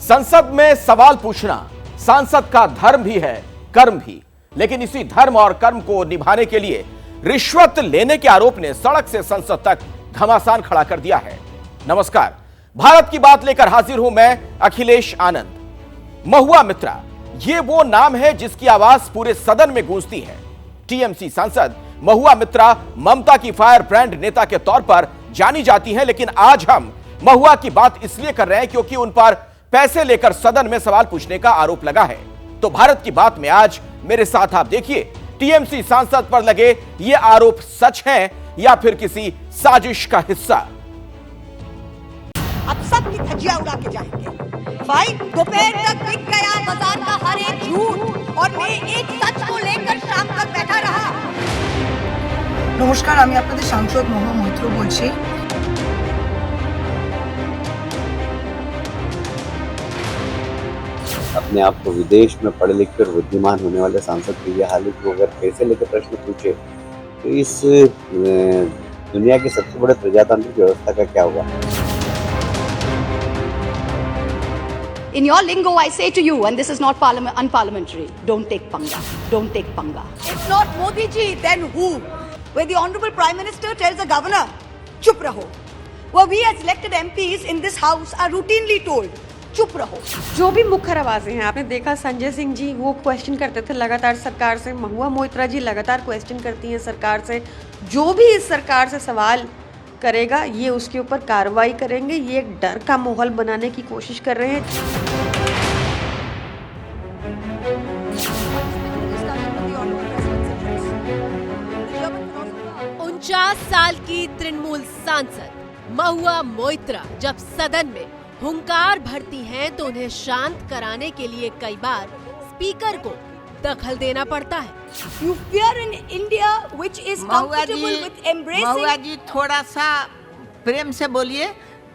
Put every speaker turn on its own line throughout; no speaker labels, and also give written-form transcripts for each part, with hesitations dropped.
संसद में सवाल पूछना सांसद का धर्म भी है, कर्म भी। लेकिन इसी धर्म और कर्म को निभाने के लिए रिश्वत लेने के आरोप ने सड़क से संसद तक घमासान खड़ा कर दिया है। नमस्कार, भारत की बात लेकर हाजिर हूं मैं अखिलेश आनंद। महुआ मित्रा, ये वो नाम है जिसकी आवाज पूरे सदन में गूंजती है। टीएमसी सांसद महुआ मित्रा ममता की फायर ब्रांड नेता के तौर पर जानी जाती हैं, लेकिन आज हम महुआ की बात इसलिए कर रहे हैं क्योंकि उन पर पैसे लेकर सदन में सवाल पूछने का आरोप लगा है। तो भारत की बात में आज मेरे साथ आप देखिए, टीएमसी सांसद पर लगे ये आरोप सच हैं या फिर किसी साजिश का हिस्सा।
अब सबकी धज्जियां उड़ा के जाएंगे। फाइन, दोपहर तक बिक गया बाजार का हर एक झूठ और मैं एक सच को लेकर शाम तक बैठा रहा।
नमस्कार, আমি আপনাদের সাংসদ মহুয়া মৈত্র বলছি।
अपने आप को विदेश में पढ़े लिख कर बुद्धिमान होने वाले सांसद की ये हाल है कि अगर पैसे लेकर प्रश्न पूछे तो इस दुनिया की सबसे बड़े प्रजातांत्रिक व्यवस्था का क्या होगा।
In your lingo, I say to you, and this is not unparliamentary, don't take panga. Don't take panga. If not Modi ji, then who? Where the Honorable Prime Minister tells the governor, chup raho. Well, we as elected MPs in this house are routinely told, चुप रहो।
जो भी मुखर आवाजें हैं, आपने देखा संजय सिंह जी वो क्वेश्चन करते थे लगातार सरकार से, महुआ मोइत्रा जी लगातार क्वेश्चन करती हैं सरकार से। जो भी इस सरकार से सवाल करेगा ये उसके ऊपर कार्रवाई करेंगे। ये एक डर का माहौल बनाने की कोशिश कर रहे हैं।
49 साल की तृणमूल सांसद महुआ मोइत्रा जब सदन में हुंकार भरती हैं तो उन्हें शांत कराने के लिए कई बार स्पीकर को दखल देना पड़ता है।
You fear an India which is comfortable with embracing.
महुआ जी थोड़ा सा प्रेम से बोलिए,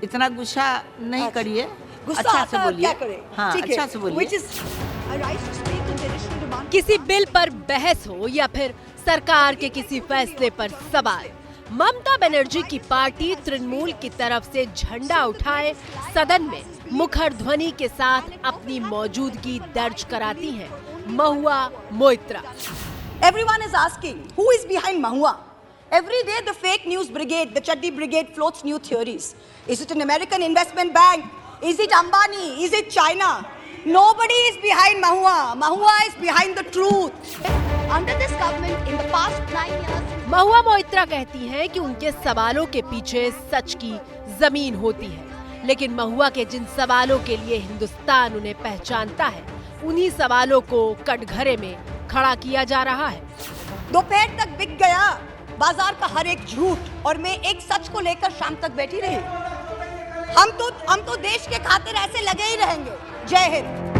इतना गुस्सा नहीं करिए, अच्छा से बोलिए। हाँ, अच्छा से बोलिए।
Which is a right to speak and additional demand.
किसी बिल पर बहस हो या फिर सरकार के किसी फैसले पर सवाल, ममता बनर्जी की पार्टी तृणमूल की तरफ से झंडा उठाए सदन में मुखर ध्वनि के साथ अपनी मौजूदगी दर्ज कराती हैं Mahua Moitra.
Everyone is asking who is behind Mahua. Every day the fake news brigade, the Chaddi brigade floats new theories. Is it an American investment bank? Is it Ambani? Is it China? Nobody is behind Mahua. Mahua is behind the truth. Under this government in the past 9 years,
Mahua Moitra कहती हैं कि उनके सवालों के पीछे सच की जमीन होती है, लेकिन महुआ के जिन सवालों के लिए हिंदुस्तान उन्हें पहचानता है उन्हीं सवालों को कटघरे में खड़ा किया जा रहा है।
दोपहर तक बिक गया बाजार का हर एक झूठ और मैं एक सच को लेकर शाम तक बैठी रही। हम तो देश के खातिर ऐसे लगे ही रहेंगे। जय हिंद।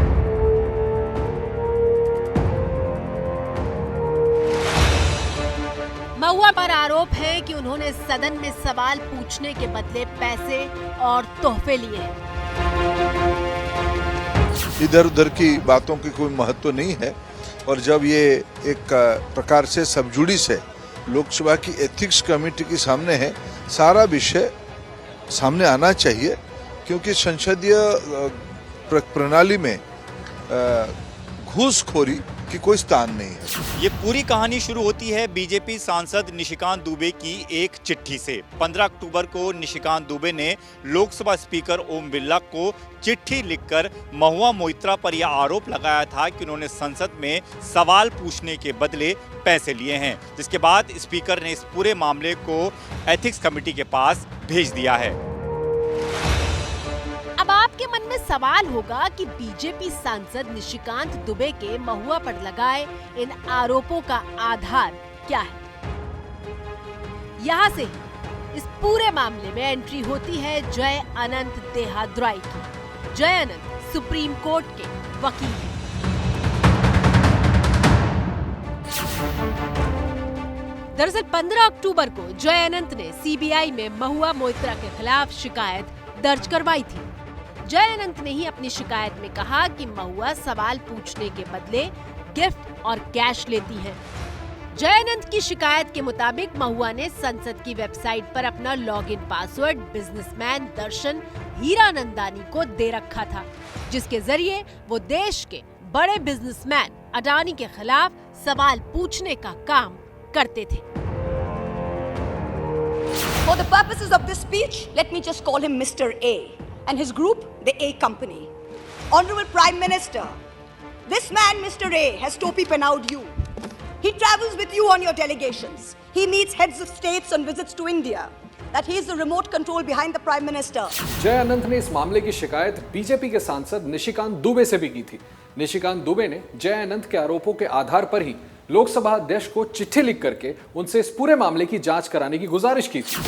महुआ पर आरोप है कि उन्होंने सदन में सवाल पूछने के बदले पैसे और तोहफे लिए हैं।
इधर उधर की बातों की कोई महत्व नहीं है और जब ये एक प्रकार से सबजुडिस है, लोकसभा की एथिक्स कमेटी के सामने है, सारा विषय सामने आना चाहिए क्योंकि संसदीय प्रणाली में घूसखोरी की कोई स्थान नहीं है।
ये पूरी कहानी शुरू होती है बीजेपी सांसद निशिकांत दुबे की एक चिट्ठी से। 15 अक्टूबर को निशिकांत दुबे ने लोकसभा स्पीकर ओम बिरला को चिट्ठी लिखकर महुआ मोइत्रा पर यह आरोप लगाया था कि उन्होंने संसद में सवाल पूछने के बदले पैसे लिए हैं, जिसके बाद स्पीकर ने इस पूरे मामले को एथिक्स कमेटी के पास भेज दिया है।
अब आपके मन में सवाल होगा कि बीजेपी सांसद निशिकांत दुबे के महुआ पर लगाए इन आरोपों का आधार क्या है। यहाँ से इस पूरे मामले में एंट्री होती है जय अनंत देहाद्राई की। जय अनंत सुप्रीम कोर्ट के वकील हैं। दरअसल 15 अक्टूबर को जय अनंत ने सीबीआई में महुआ मोइत्रा के खिलाफ शिकायत दर्ज करवाई थी। जय अनंत ने ही अपनी शिकायत में कहा कि महुआ सवाल पूछने के बदले गिफ्ट और कैश लेती हैं। जयानंद की शिकायत के मुताबिक महुआ ने संसद की वेबसाइट पर अपना लॉगिन पासवर्ड बिजनेसमैन दर्शन हीरा नंदानी को दे रखा था, जिसके जरिए वो देश के बड़े बिजनेसमैन अडानी के खिलाफ सवाल पूछने का काम करते थे।
For the purposes of this speech, let me just call him Mr. A and his group, the A Company. Honorable Prime Minister, this man, Mr. A, has topi penaued you. He travels with you on your delegations. He meets heads of states on visits to India. That he is the remote control behind the Prime Minister.
जय अनंत ने इस मामले की शिकायत BJP के सांसद निशिकांत दुबे से भी की थी। निशिकांत दुबे ने जय अनंत के आरोपों के आधार पर ही लोकसभा अध्यक्ष को चिट्ठी लिख करके उनसे इस पूरे मामले की जांच कराने की गुजारिश की थी।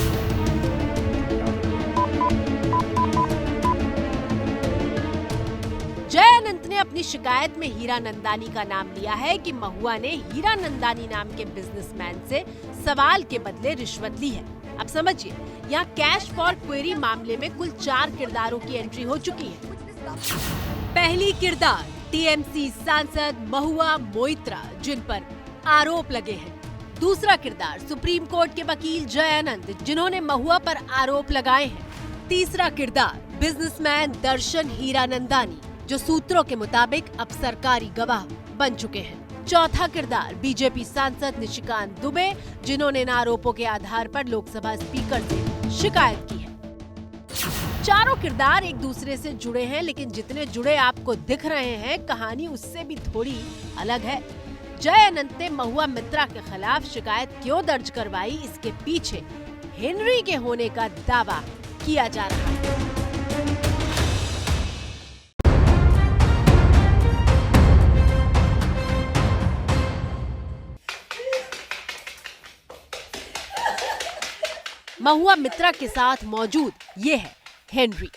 जय अनंत ने अपनी शिकायत में हीरा नंदानी का नाम लिया है कि महुआ ने हीरा नंदानी नाम के बिजनेसमैन से सवाल के बदले रिश्वत ली है। अब समझिए, यहाँ कैश फॉर क्वेरी मामले में कुल 4 किरदारों की एंट्री हो चुकी है। पहली किरदार टीएमसी सांसद महुआ मोइत्रा, जिन पर आरोप लगे हैं। दूसरा किरदार सुप्रीम कोर्ट के वकील जय अनंत, जिन्होंने महुआ पर आरोप लगाए हैं। तीसरा किरदार बिजनेसमैन दर्शन हीरा नंदानी, जो सूत्रों के मुताबिक अब सरकारी गवाह बन चुके हैं। चौथा किरदार बीजेपी सांसद निशिकांत दुबे, जिन्होंने इन आरोपों के आधार पर लोकसभा स्पीकर से शिकायत की है। चारों किरदार एक दूसरे से जुड़े हैं, लेकिन जितने जुड़े आपको दिख रहे हैं, कहानी उससे भी थोड़ी अलग है। जय अनंत ने महुआ मित्रा के खिलाफ शिकायत क्यों दर्ज करवाई, इसके पीछे हेनरी के होने का दावा किया जा रहा है। महुआ मित्रा के साथ मौजूद ये है Henry.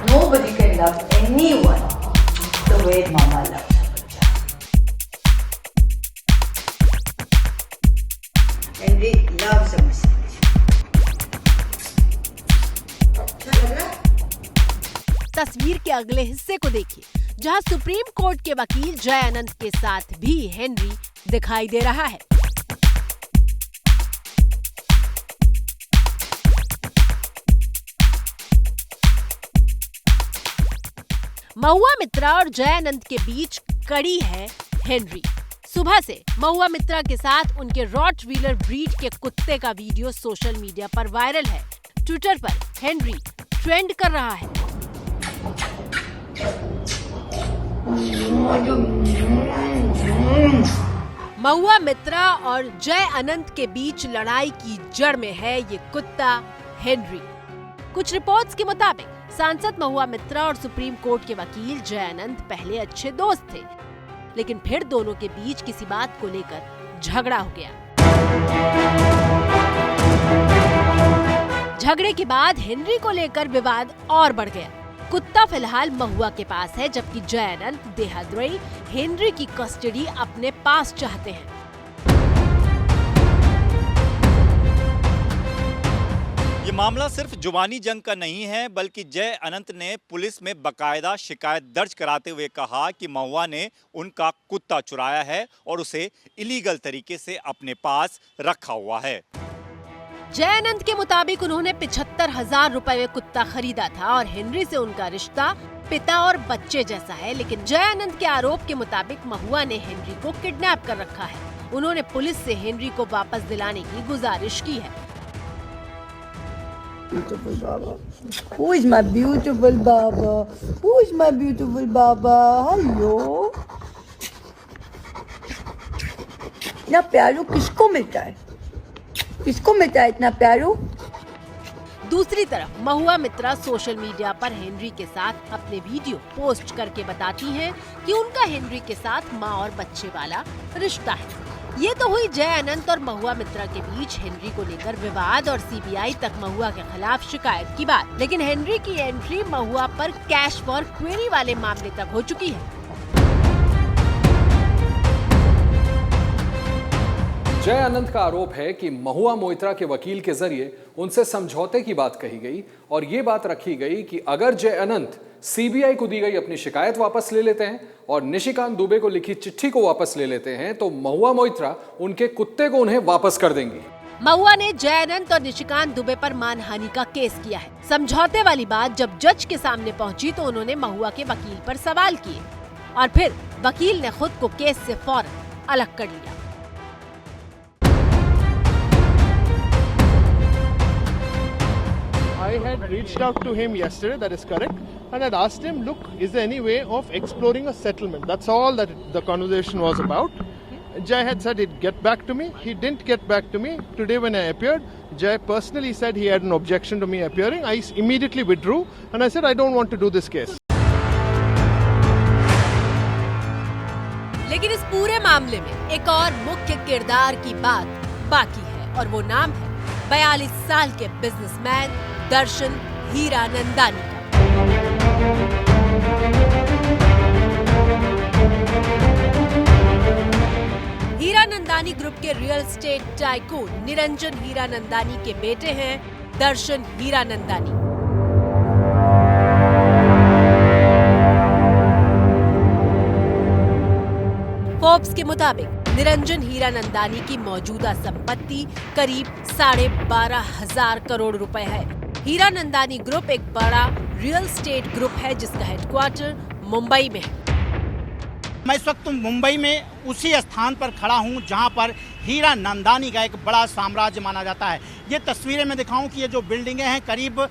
Nobody can love anyone the way Mama loves her. Henry loves a massage.
तस्वीर के अगले हिस्से को देखिए, जहां सुप्रीम कोर्ट के वकील जय अनंत के साथ भी हेनरी दिखाई दे रहा है। महुआ मित्रा और जय अनंत के बीच कड़ी है हेनरी। सुबह से महुआ मित्रा के साथ उनके रॉटवीलर ब्रीड के कुत्ते का वीडियो सोशल मीडिया पर वायरल है। ट्विटर पर हेनरी ट्रेंड कर रहा है। महुआ मित्रा और जय अनंत के बीच लड़ाई की जड़ में है ये कुत्ता हेनरी। कुछ रिपोर्ट्स के मुताबिक सांसद महुआ मित्रा और सुप्रीम कोर्ट के वकील जय अनंत पहले अच्छे दोस्त थे, लेकिन फिर दोनों के बीच किसी बात को लेकर झगड़ा हो गया। झगड़े के बाद हेनरी को लेकर विवाद और बढ़ गया। कुत्ता फिलहाल महुआ के पास है, जबकि जय अनंत देहाद्री हेनरी की कस्टडी अपने पास चाहते हैं।
ये मामला सिर्फ जुबानी जंग का नहीं है, बल्कि जय अनंत ने पुलिस में बकायदा शिकायत दर्ज कराते हुए कहा कि महुआ ने उनका कुत्ता चुराया है और उसे इलीगल तरीके से अपने पास रखा हुआ है।
जय अनंत के मुताबिक उन्होंने 75,000 रुपए में कुत्ता खरीदा था और हेनरी से उनका रिश्ता पिता और बच्चे जैसा है। लेकिन जय अनंत के आरोप के मुताबिक महुआ ने हेनरी को किडनैप कर रखा है। उन्होंने पुलिस से हेनरी को वापस दिलाने की गुजारिश की है।
Beautiful Baba. Who is my beautiful Baba? Who is my beautiful Baba? Hello. इतना प्यारो किसको मिलता है? किसको मिलता है इतना प्यारो?
दूसरी तरफ महुआ मित्रा सोशल मीडिया पर हेनरी के साथ अपने वीडियो पोस्ट करके बताती हैं कि उनका हेनरी के साथ माँ और बच्चे वाला रिश्ता है। ये तो हुई जय अनंत और महुआ मित्रा के बीच हेनरी को लेकर विवाद और सीबीआई तक महुआ के खिलाफ शिकायत की बात। लेकिन हेनरी की एंट्री महुआ पर कैश फॉर क्वेरी वाले मामले तक हो चुकी है।
जय अनंत का आरोप है कि महुआ मोइत्रा के वकील के जरिए उनसे समझौते की बात कही गई और ये बात रखी गई कि अगर जय अनंत सीबीआई को दी गई अपनी शिकायत वापस ले लेते हैं और निशिकांत दुबे को लिखी चिट्ठी को वापस ले लेते हैं तो महुआ मोइत्रा उनके कुत्ते को उन्हें वापस कर देंगी।
महुआ ने जय अनंत और निशिकांत दुबे पर मानहानि का केस किया है। समझौते वाली बात जब जज के सामने पहुंची तो उन्होंने महुआ के वकील पर सवाल किए और फिर वकील ने खुद को केस से फौरन अलग कर लिया।
I had reached out to him yesterday, that is correct, and had asked him, look, is there any way of exploring a settlement? That's all that the conversation was about. Jai had said he'd get back to me. He didn't get back to me. Today when I appeared, Jai personally said he had an objection to me appearing. I immediately withdrew and I said I don't want to do this case.
लेकिन इस पूरे मामले में एक और मुख्य किरदार की बात बाकी है और वो नाम है 42 साल के बिजनेसमैन दर्शन हीरानंदानी का। हीरानंदानी ग्रुप के real estate tycoon Niranjan Hiranandani के बेटे हैं दर्शन हीरानंदानी। फोर्ब्स के मुताबिक निरंजन हीरानंदानी की मौजूदा संपत्ति करीब 12,500 करोड़ रुपए है। हीरानंदानी ग्रुप एक बड़ा रियल एस्टेट ग्रुप है जिसका हेडक्वार्टर मुंबई में है।
मैं इस वक्त मुंबई में उसी स्थान पर खड़ा हूं जहां पर हीरानंदानी का एक बड़ा साम्राज्य माना जाता है। ये तस्वीरें मैं दिखाऊं कि ये जो बिल्डिंगें हैं करीब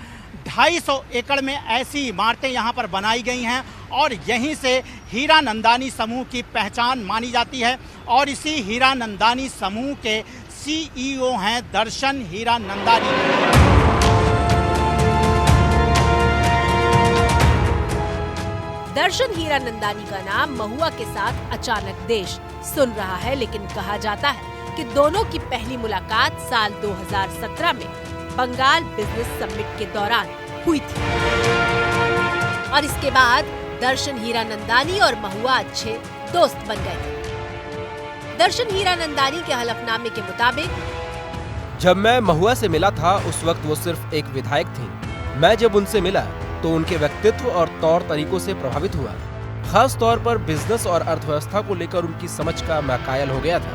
250 एकड़ में ऐसी इमारतें यहाँ पर बनाई गई हैं और यहीं से हीरानंदानी समूह की पहचान मानी जाती है। और इसी हीरानंदानी समूह के CEO हैं दर्शन हीरानंदानी।
दर्शन हीरानंदानी का नाम महुआ के साथ अचानक देश सुन रहा है, लेकिन कहा जाता है कि दोनों की पहली मुलाकात साल 2017 में बंगाल बिजनेस समिट के दौरान हुई थी और इसके बाद दर्शन हीरानंदानी और महुआ अच्छे दोस्त बन गए थे। दर्शन हीरानंदानी के हलफनामे के मुताबिक
जब मैं महुआ से मिला था उस वक्त वो सिर्फ एक विधायक थी। मैं जब उनसे मिला तो उनके व्यक्तित्व और तौर तरीकों से प्रभावित हुआ। खास तौर पर बिजनेस और अर्थव्यवस्था को लेकर उनकी समझ का मैं कायल हो गया था।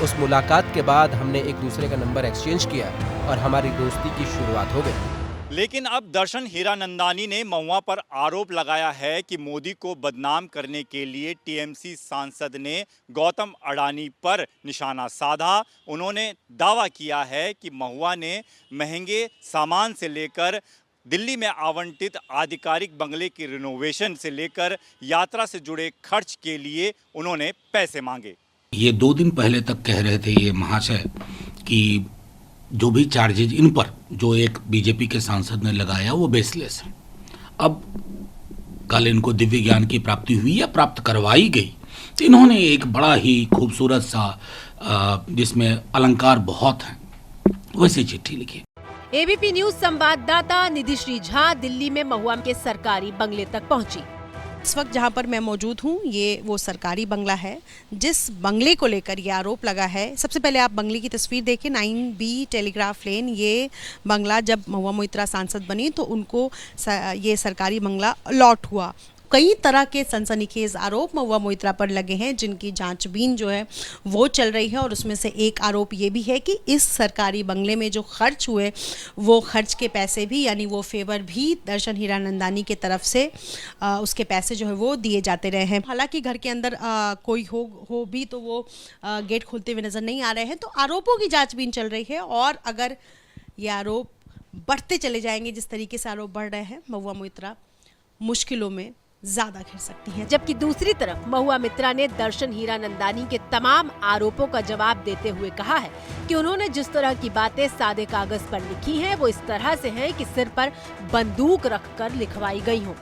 उस मुलाकात के बाद हमने एक दूसरे का नंबर एक्सचेंज किया और हमारी दोस्ती की शुरुआत हो गई।
लेकिन अब दर्शन हीरानंदानी ने महुआ पर आरोप लगाया है कि मोदी को बदनाम करने के लिए टीएमसी सांसद ने गौतम अडानी पर निशाना साधा। उन्होंने दावा किया है कि महुआ ने महंगे सामान से लेकर दिल्ली में आवंटित आधिकारिक बंगले की रिनोवेशन से लेकर यात्रा से जुड़े खर्च के लिए उन्होंने पैसे मांगे।
ये 2 दिन पहले तक कह रहे थे ये महाशय कि जो भी चार्जेज इन पर जो एक बीजेपी के सांसद ने लगाया वो बेसलेस है। अब कल इनको दिव्य ज्ञान की प्राप्ति हुई या प्राप्त करवाई गई तो इन्होंने एक बड़ा ही खूबसूरत सा जिसमें अलंकार बहुत हैं वैसी चिट्ठी लिखी।
एबीपी न्यूज संवाददाता निधिश्री झा दिल्ली में महुआ के सरकारी बंगले तक पहुंची।
इस वक्त जहां पर मैं मौजूद हूं ये वो सरकारी बंगला है जिस बंगले को लेकर ये आरोप लगा है। सबसे पहले आप बंगले की तस्वीर देखिए, 9B टेलीग्राफ लेन। ये बंगला जब महुआ मोइत्रा सांसद बनी तो उनको ये सरकारी बंगला अलॉट हुआ। कई तरह के सनसनीखेज आरोप महुआ मोइत्रा पर लगे हैं जिनकी जांचबीन जो है वो चल रही है और उसमें से एक आरोप ये भी है कि इस सरकारी बंगले में जो खर्च हुए वो खर्च के पैसे भी यानी वो फेवर भी दर्शन हीरानंदानी के तरफ से उसके पैसे जो है वो दिए जाते रहे हैं। हालांकि घर के अंदर कोई हो भी तो वो गेट खोलते हुए नजर नहीं आ रहे हैं। तो आरोपों की जाँचबीन चल रही है और अगर ये आरोप बढ़ते चले जाएंगे जिस तरीके से आरोप बढ़ रहे हैं महुआ मोइत्रा मुश्किलों में ज्यादा घिर सकती हैं।
जबकि दूसरी तरफ महुआ मोइत्रा ने दर्शन हीरानंदानी के तमाम आरोपों का जवाब देते हुए कहा है कि उन्होंने जिस तरह की बातें सादे कागज पर लिखी हैं वो इस तरह से हैं कि सिर पर बंदूक रखकर लिखवाई गई हों।